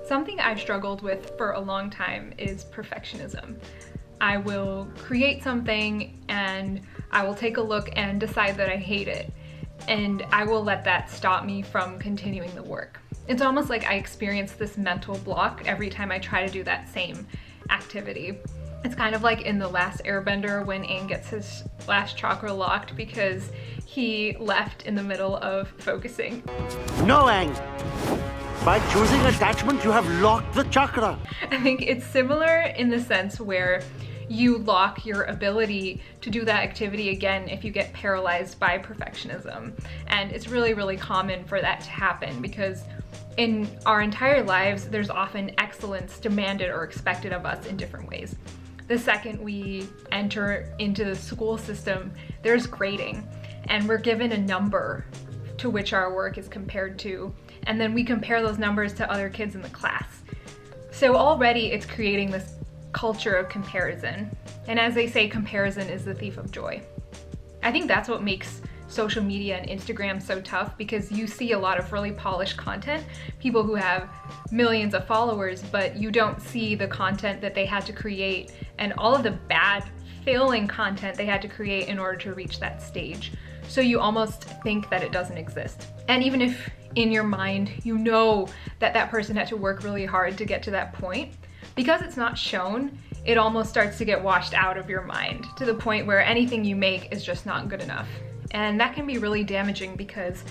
Something I've struggled with for a long time is perfectionism. I will create something and I will take a look and decide that I hate it, and I will let that stop me from continuing the work. It's almost like I experience this mental block every time I try to do that same activity. It's kind of like in The Last Airbender when Aang gets his last chakra locked because he left in the middle of focusing. No, Aang. By choosing attachment, you have locked the chakra. I think it's similar in the sense where you lock your ability to do that activity again if you get paralyzed by perfectionism. And it's really, really common for that to happen because in our entire lives, there's often excellence demanded or expected of us in different ways. The second we enter into the school system, there's grading, and we're given a number to which our work is compared to, and then we compare those numbers to other kids in the class. So already it's creating this culture of comparison. And as they say, comparison is the thief of joy. I think that's what makes social media and Instagram so tough, because you see a lot of really polished content, people who have millions of followers, but you don't see the content that they had to create and all of the bad, failing content they had to create in order to reach that stage. So you almost think that it doesn't exist. And even if in your mind you know that that person had to work really hard to get to that point, because it's not shown, it almost starts to get washed out of your mind to the point where anything you make is just not good enough. And that can be really damaging because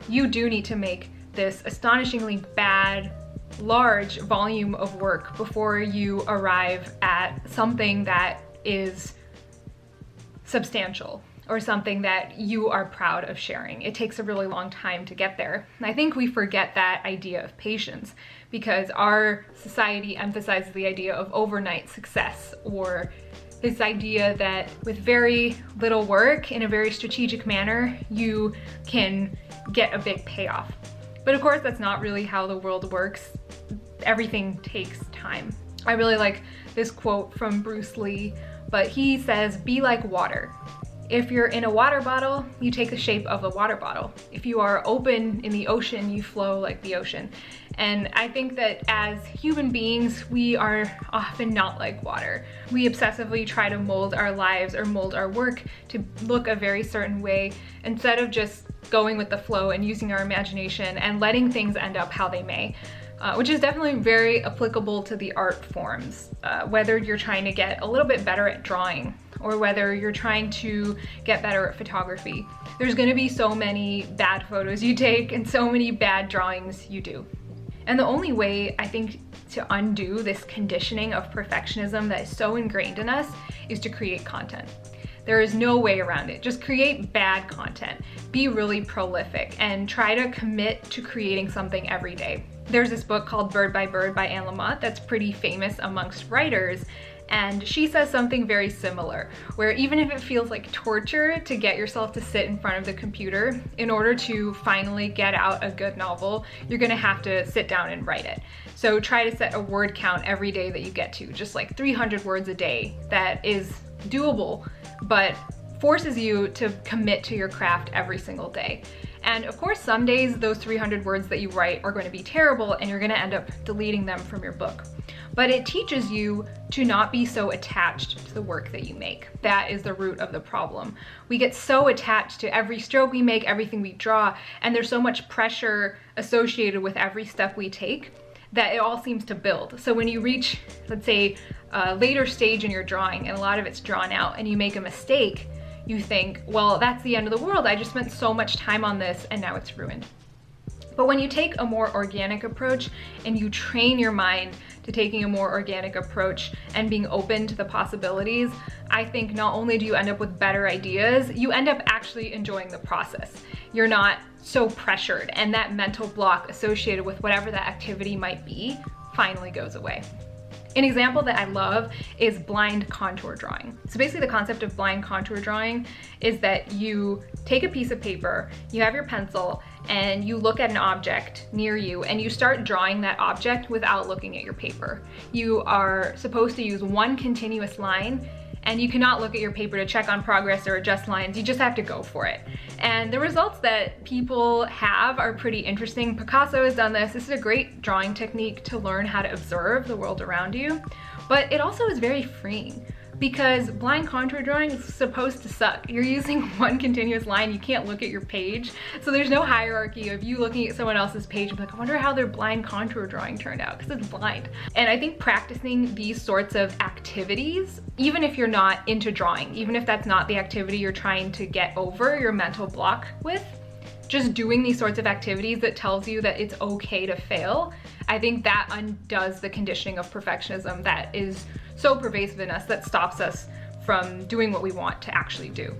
you do need to make this astonishingly bad, large volume of work before you arrive at something that is substantial or something that you are proud of sharing. It takes a really long time to get there. And I think we forget that idea of patience because our society emphasizes the idea of overnight success, or this idea that with very little work in a very strategic manner, you can get a big payoff. But of course, that's not really how the world works. Everything takes time. I really like this quote from Bruce Lee, but he says, "Be like water. If you're in a water bottle, you take the shape of a water bottle. If you are open in the ocean, you flow like the ocean." And I think that as human beings, we are often not like water. We obsessively try to mold our lives or mold our work to look a very certain way instead of just going with the flow and using our imagination and letting things end up how they may. Which is definitely very applicable to the art forms, whether you're trying to get a little bit better at drawing or whether you're trying to get better at photography. There's gonna be so many bad photos you take and so many bad drawings you do. And the only way, I think, to undo this conditioning of perfectionism that is so ingrained in us is to create content. There is no way around it. Just create bad content. Be really prolific and try to commit to creating something every day. There's this book called Bird by Bird by Anne Lamott that's pretty famous amongst writers, and she says something very similar, where even if it feels like torture to get yourself to sit in front of the computer, in order to finally get out a good novel, you're gonna have to sit down and write it. So try to set a word count every day that you get to, just like 300 words a day. That is doable, but forces you to commit to your craft every single day. And of course, some days those 300 words that you write are going to be terrible and you're going to end up deleting them from your book. But it teaches you to not be so attached to the work that you make. That is the root of the problem. We get so attached to every stroke we make, everything we draw, and there's so much pressure associated with every step we take that it all seems to build. So when you reach, let's say, a later stage in your drawing and a lot of it's drawn out and you make a mistake, you think, well, that's the end of the world. I just spent so much time on this and now it's ruined. But when you take a more organic approach and you train your mind to taking a more organic approach and being open to the possibilities, I think not only do you end up with better ideas, you end up actually enjoying the process. You're not so pressured, and that mental block associated with whatever that activity might be finally goes away. An example that I love is blind contour drawing. So basically the concept of blind contour drawing is that you take a piece of paper, you have your pencil, and you look at an object near you and you start drawing that object without looking at your paper. You are supposed to use one continuous line and you cannot look at your paper to check on progress or adjust lines. You just have to go for it. And the results that people have are pretty interesting. Picasso has done this. This is a great drawing technique to learn how to observe the world around you, but it also is very freeing, because blind contour drawing is supposed to suck. You're using one continuous line, you can't look at your page. So there's no hierarchy of you looking at someone else's page and be like, I wonder how their blind contour drawing turned out, because it's blind. And I think practicing these sorts of activities, even if you're not into drawing, even if that's not the activity you're trying to get over your mental block with, just doing these sorts of activities that tells you that it's okay to fail, I think that undoes the conditioning of perfectionism that is so pervasive in us, that stops us from doing what we want to actually do.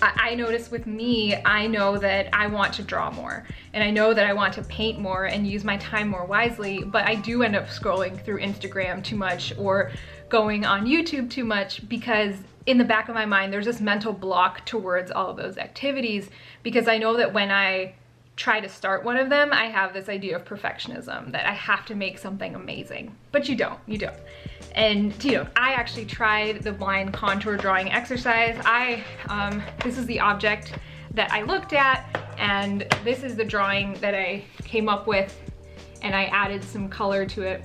I notice with me, I know that I want to draw more, and I know that I want to paint more and use my time more wisely, but I do end up scrolling through Instagram too much or going on YouTube too much, because in the back of my mind, there's this mental block towards all of those activities, because I know that when I try to start one of them, I have this idea of perfectionism, that I have to make something amazing, but you don't. And I actually tried the blind contour drawing exercise. This is the object that I looked at, and this is the drawing that I came up with, and I added some color to it.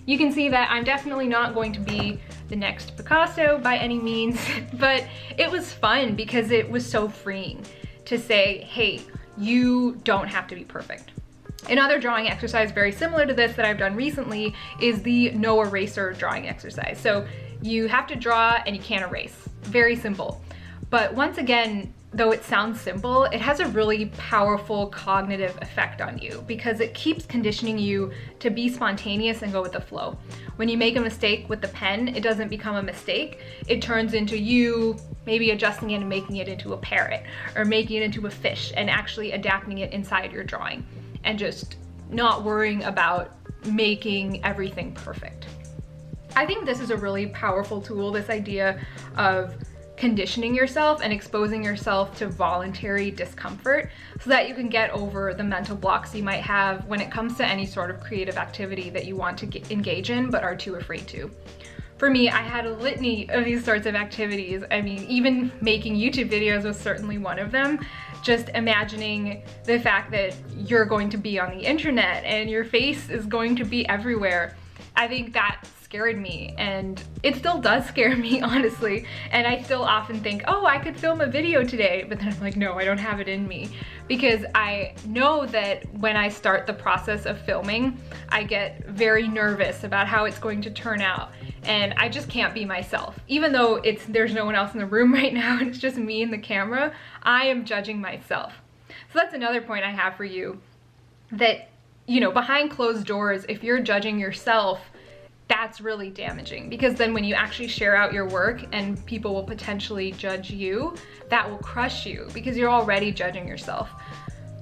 You can see that I'm definitely not going to be the next Picasso by any means, but it was fun because it was so freeing to say, hey, you don't have to be perfect. Another drawing exercise very similar to this that I've done recently is the no eraser drawing exercise. So you have to draw and you can't erase. Very simple. But once again, though it sounds simple, it has a really powerful cognitive effect on you, because it keeps conditioning you to be spontaneous and go with the flow. When you make a mistake with the pen, it doesn't become a mistake. It turns into you maybe adjusting it and making it into a parrot, or making it into a fish and actually adapting it inside your drawing, and just not worrying about making everything perfect. I think this is a really powerful tool, this idea of conditioning yourself and exposing yourself to voluntary discomfort, so that you can get over the mental blocks you might have when it comes to any sort of creative activity that you want to engage in but are too afraid to. For me, I had a litany of these sorts of activities. I mean, even making YouTube videos was certainly one of them. Just imagining the fact that you're going to be on the internet and your face is going to be everywhere. I think that scared me, and it still does scare me, honestly. And I still often think, oh, I could film a video today, but then I'm like, no, I don't have it in me. Because I know that when I start the process of filming, I get very nervous about how it's going to turn out. And I just can't be myself. Even though there's no one else in the room right now, and it's just me and the camera, I am judging myself. So that's another point I have for you, that, behind closed doors, if you're judging yourself, that's really damaging, because then when you actually share out your work and people will potentially judge you, that will crush you because you're already judging yourself.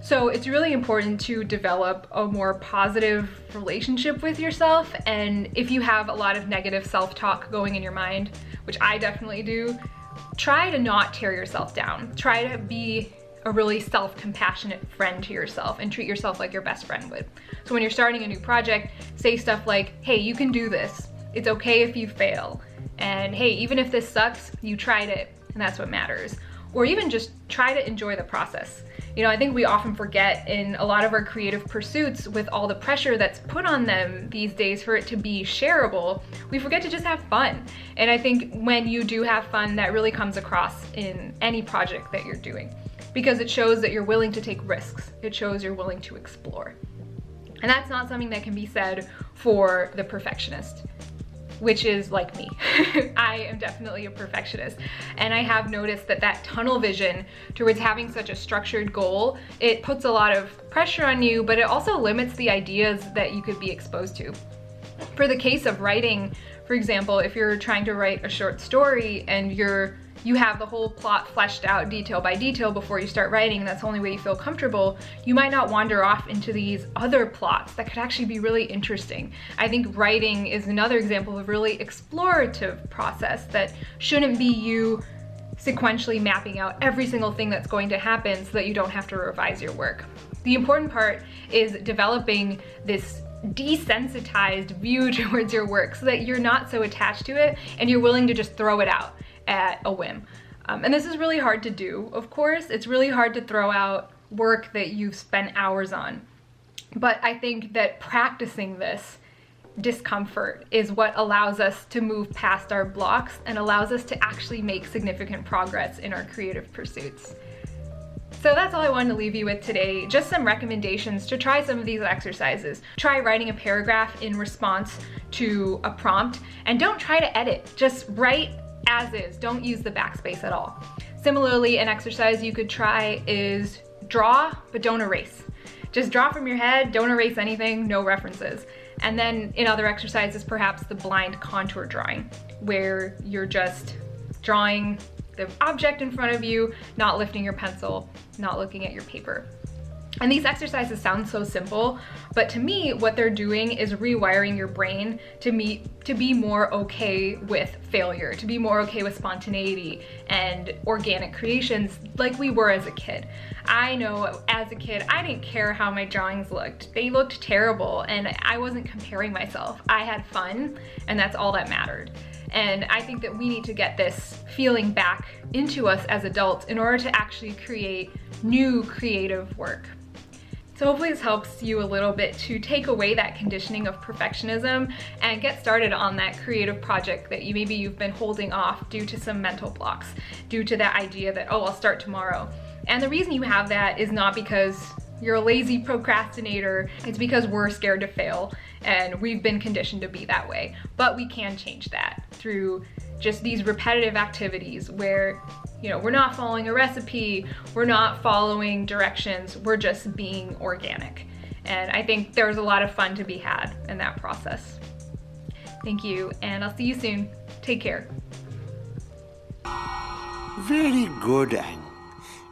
So it's really important to develop a more positive relationship with yourself. And if you have a lot of negative self-talk going in your mind, which I definitely do, try to not tear yourself down. Try to be a really self-compassionate friend to yourself and treat yourself like your best friend would. So when you're starting a new project, say stuff like, hey, you can do this. It's okay if you fail. And hey, even if this sucks, you tried it, and that's what matters. Or even just try to enjoy the process. I think we often forget in a lot of our creative pursuits, with all the pressure that's put on them these days for it to be shareable, we forget to just have fun. And I think when you do have fun, that really comes across in any project that you're doing, because it shows that you're willing to take risks. It shows you're willing to explore. And that's not something that can be said for the perfectionist, which is like me. I am definitely a perfectionist, and I have noticed that tunnel vision towards having such a structured goal, it puts a lot of pressure on you, but it also limits the ideas that you could be exposed to. For the case of writing, for example, if you're trying to write a short story and you have the whole plot fleshed out detail by detail before you start writing, and that's the only way you feel comfortable, you might not wander off into these other plots that could actually be really interesting. I think writing is another example of a really explorative process that shouldn't be you sequentially mapping out every single thing that's going to happen so that you don't have to revise your work. The important part is developing this desensitized view towards your work so that you're not so attached to it and you're willing to just throw it out at a whim. And this is really hard to do, of course. It's really hard to throw out work that you've spent hours on. But I think that practicing this discomfort is what allows us to move past our blocks and allows us to actually make significant progress in our creative pursuits. So that's all I wanted to leave you with today. Just some recommendations to try some of these exercises. Try writing a paragraph in response to a prompt, and don't try to edit. Just write as is. Don't use the backspace at all. Similarly, an exercise you could try is draw, but don't erase. Just draw from your head, don't erase anything, no references. And then in other exercises, perhaps the blind contour drawing, where you're just drawing the object in front of you, not lifting your pencil, not looking at your paper. And these exercises sound so simple, but to me, what they're doing is rewiring your brain to be more okay with failure, to be more okay with spontaneity and organic creations like we were as a kid. I know as a kid, I didn't care how my drawings looked. They looked terrible, and I wasn't comparing myself. I had fun, and that's all that mattered. And I think that we need to get this feeling back into us as adults in order to actually create new creative work. So hopefully this helps you a little bit to take away that conditioning of perfectionism and get started on that creative project that maybe you've been holding off due to some mental blocks, due to that idea that, oh, I'll start tomorrow. And the reason you have that is not because you're a lazy procrastinator, it's because we're scared to fail and we've been conditioned to be that way. But we can change that through just these repetitive activities where, you know, we're not following a recipe, we're not following directions, we're just being organic. And I think there's a lot of fun to be had in that process. Thank you, and I'll see you soon. Take care. Very good, Ang.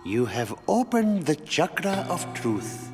You have opened the chakra of truth.